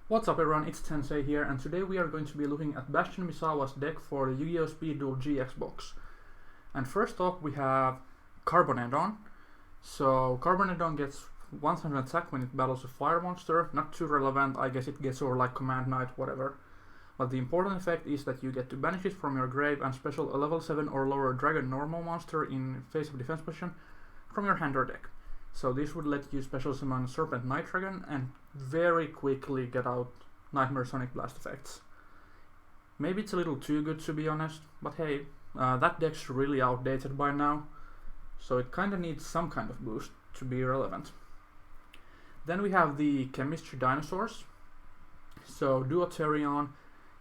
What's up everyone, it's Tensei here, and today we are going to be looking at Bastion Misawa's deck for the Yu-Gi-Oh! Speed Duel GX box. And first off we have Carbonedon. So Carbonedon gets 1000 attack when it battles a fire monster. Not too relevant, I guess it gets over like Command Knight, whatever. But the important effect is that you get to banish it from your grave and special a level 7 or lower dragon normal monster in face of defense position from your hand or deck. So this would let you special summon Serpent Night Dragon and very quickly get out Nightmare Sonic Blast effects. Maybe it's a little too good to be honest, but hey, that deck's really outdated by now, so it kinda needs some kind of boost to be relevant. Then we have the Chemistry Dinosaurs. So Duotherion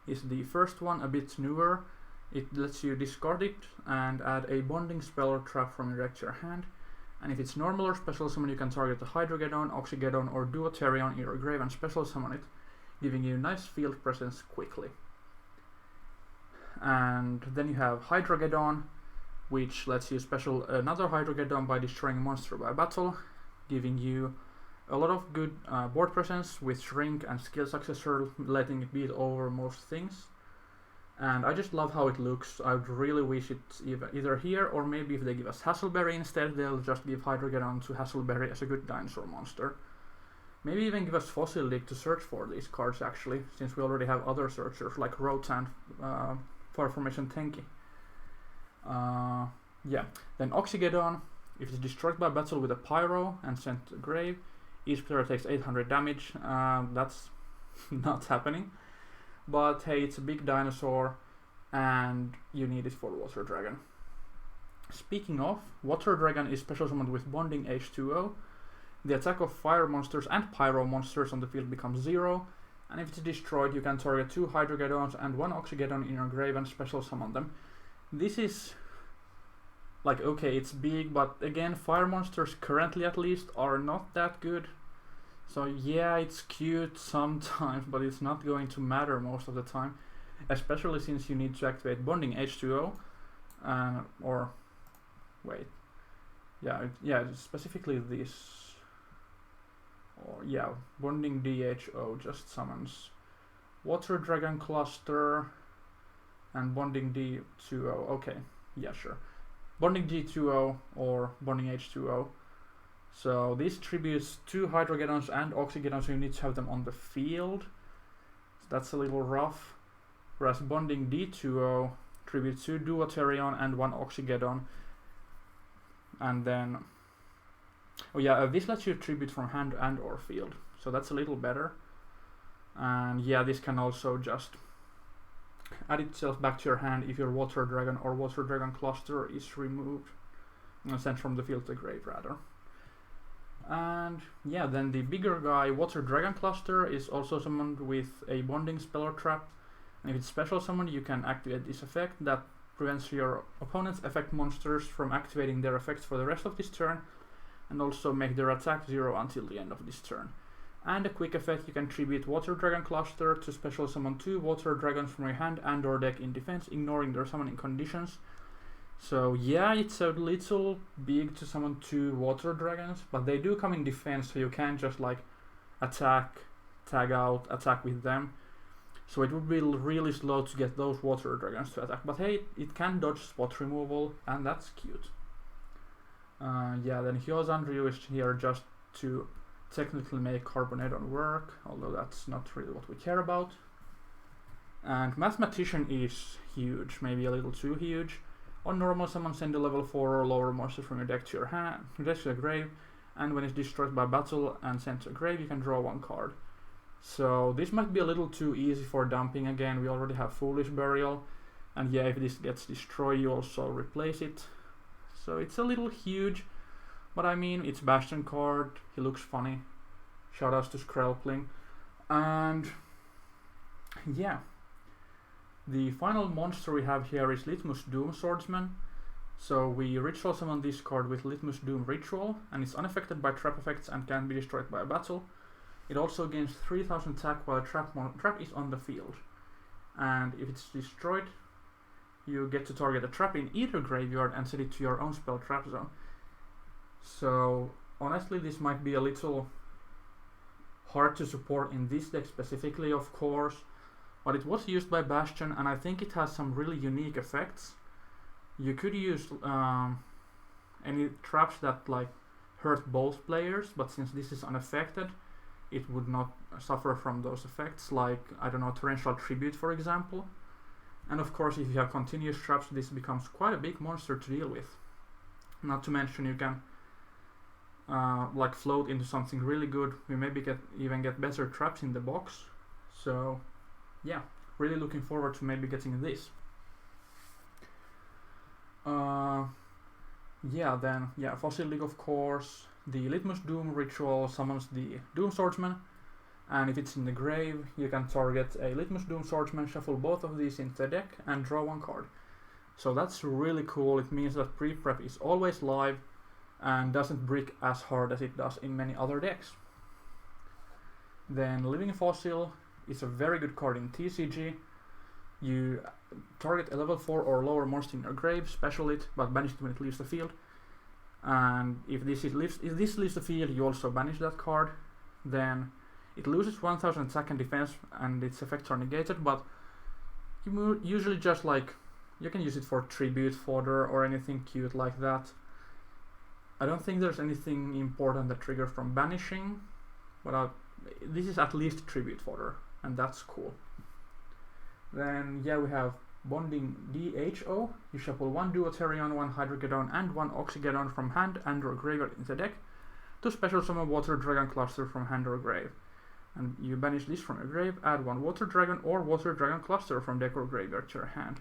is the first one, a bit newer. It lets you discard it and add a bonding spell or trap from your deck to your hand. And if it's normal or special summon, you can target a Hydrogeddon, Oxygeddon, or Duotherion in your grave and special summon it, giving you nice field presence quickly. And then you have Hydrogeddon, which lets you special another Hydrogeddon by destroying a monster by battle, giving you a lot of good board presence with Shrink and Skill Successor, letting it beat over most things. And I just love how it looks. I would really wish it's either here, or maybe if they give us Hassleberry instead, they'll just give Hydrogeddon to Hassleberry as a good dinosaur monster. Maybe even give us Fossil League to search for these cards actually, since we already have other searchers like Rotan, Fire Formation Tenki. Yeah, then Oxygeddon, if it's destroyed by battle with a Pyro and sent to the grave, each player takes 800 damage. That's not happening. But hey, it's a big dinosaur and you need it for Water Dragon. Speaking of, Water Dragon is special summoned with Bonding H2O. The attack of fire monsters and pyro monsters on the field becomes 0, and if it's destroyed you can target 2 Hydrogeddons and 1 Oxygeddon in your grave and special summon them. This is like, okay, it's big, but again, fire monsters currently at least are not that good. So yeah, it's cute sometimes, but it's not going to matter most of the time, especially since you need to activate Bonding H2O, or wait, yeah, specifically this, or yeah, Bonding DHO just summons Water Dragon Cluster and Bonding D2O. Okay, yeah, sure, Bonding D2O or Bonding H2O. So this tributes 2 Hydrogeddons and Oxygeddons, so you need to have them on the field. So that's a little rough. Whereas Bonding D2O tributes 2 Duotherion and 1 Oxygeddon. And then, oh yeah, this lets you tribute from hand and or field, so that's a little better. And yeah, this can also just add itself back to your hand if your Water Dragon or Water Dragon Cluster is removed, sent from the field to the grave rather. And yeah, then the bigger guy, Water Dragon Cluster, is also summoned with a bonding spell or trap, and if it's special summoned you can activate this effect that prevents your opponent's effect monsters from activating their effects for the rest of this turn, and also make their attack 0 until the end of this turn. And a quick effect, you can tribute Water Dragon Cluster to special summon 2 Water Dragons from your hand and or deck in defense, ignoring their summoning conditions. So yeah, it's a little big to summon 2 Water Dragons, but they do come in defense, so you can't just like attack, tag out, attack with them. So it would be really slow to get those Water Dragons to attack, but hey, it can dodge spot removal, and that's cute. Yeah, then Hyozandryu is here just to technically make Carbonedon work, although that's not really what we care about. And Mathematician is huge, maybe a little too huge. On normal summon, send a level 4 or lower monster from your deck to your hand, to the grave, and when it's destroyed by battle and sent to a grave, you can draw 1 card. So this might be a little too easy for dumping again. We already have Foolish Burial, and yeah, if this gets destroyed, you also replace it. So it's a little huge, but I mean, it's Bastion card. He looks funny. Shoutouts to Skrelpling, and yeah. The final monster we have here is Litmus Doom Swordsman. So we ritual summon this card with Litmus Doom Ritual, and it's unaffected by trap effects and can be destroyed by a battle. It also gains 3000 attack while a trap is on the field. And if it's destroyed, you get to target a trap in either graveyard and set it to your own spell trap zone. So honestly, this might be a little hard to support in this deck specifically, of course, but it was used by Bastion, and I think it has some really unique effects. You could use any traps that like hurt both players, but since this is unaffected, it would not suffer from those effects, like, I don't know, Torrential Tribute, for example. And of course, if you have continuous traps, this becomes quite a big monster to deal with. Not to mention, you can like float into something really good. We maybe even get better traps in the box. So yeah, really looking forward to maybe getting this. Fossil League, of course. The Litmus Doom ritual summons the Doom Swordsman, and if it's in the grave, you can target a Litmus Doom Swordsman, shuffle both of these into the deck, and draw one card. So that's really cool. It means that pre-prep is always live and doesn't brick as hard as it does in many other decks. Then Living Fossil is a very good card in TCG. You target a level 4 or lower monster in your grave, special it, but banish it when it leaves the field. And if this leaves the field, you also banish that card. Then it loses 1000 attack and defense, and its effects are negated, but you usually just like, you can use it for tribute fodder or anything cute like that. I don't think there's anything important that triggers from banishing, but this is at least tribute fodder, and that's cool. Then yeah, we have Bonding DHO. You shuffle one Duotherion, one Hydrogeddon, and one Oxygeddon from hand and or graveyard into the deck to special summon Water Dragon Cluster from hand or grave. And you banish this from your grave, add one Water Dragon or Water Dragon Cluster from deck or graveyard to your hand.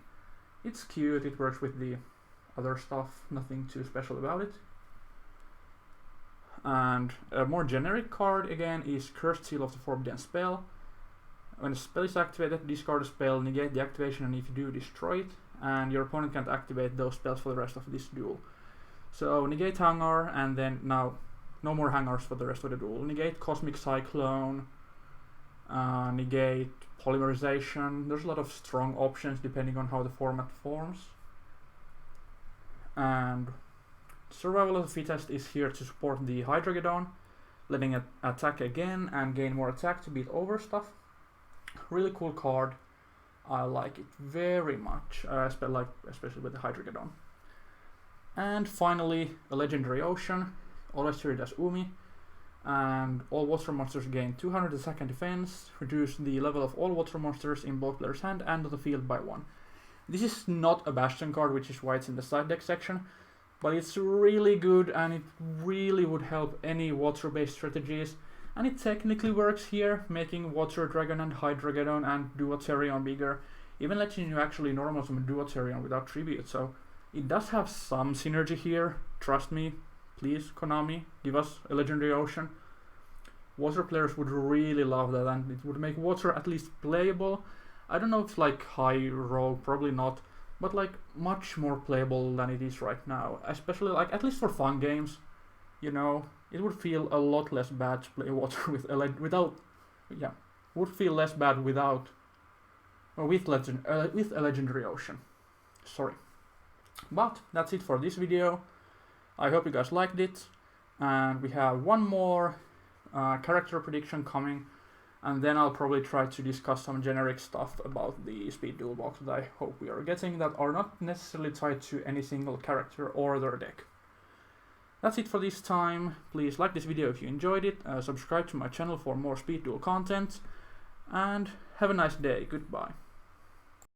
It's cute, it works with the other stuff, nothing too special about it. And a more generic card again is Cursed Seal of the Forbidden Spell. When a spell is activated, discard a spell, negate the activation, and if you do, destroy it, and your opponent can't activate those spells for the rest of this duel. So negate Hangar, and then now no more Hangars for the rest of the duel. Negate Cosmic Cyclone, negate Polymerization. There's a lot of strong options depending on how the format forms. And Survival of the Fittest is here to support the Hydrogeddon, letting it attack again and gain more attack to beat over stuff. Really cool card. I like it very much, especially with the Hydrogeddon. And finally, a Legendary Ocean, always treated as Umi, and all water monsters gain 200 attack and defense, reduce the level of all water monsters in both players' hand and on the field by 1. This is not a Bastion card, which is why it's in the side deck section, but it's really good and it really would help any water-based strategies. And it technically works here, making Water Dragon and Hydrogeddon and Duotherion bigger, even letting you actually normal summon Duotherion without tribute, so it does have some synergy here. Trust me, please Konami, give us a Legendary Ocean. Water players would really love that, and it would make Water at least playable. I don't know if like high rogue, probably not, but like much more playable than it is right now, especially like at least for fun games, you know. It would feel a lot less bad to play Water with a Legendary Ocean. Sorry. But that's it for this video. I hope you guys liked it, and we have one more character prediction coming, and then I'll probably try to discuss some generic stuff about the Speed Duel box that I hope we are getting that are not necessarily tied to any single character or their deck. That's it for this time. Please like this video if you enjoyed it, subscribe to my channel for more Speed Duel content, and have a nice day. Goodbye.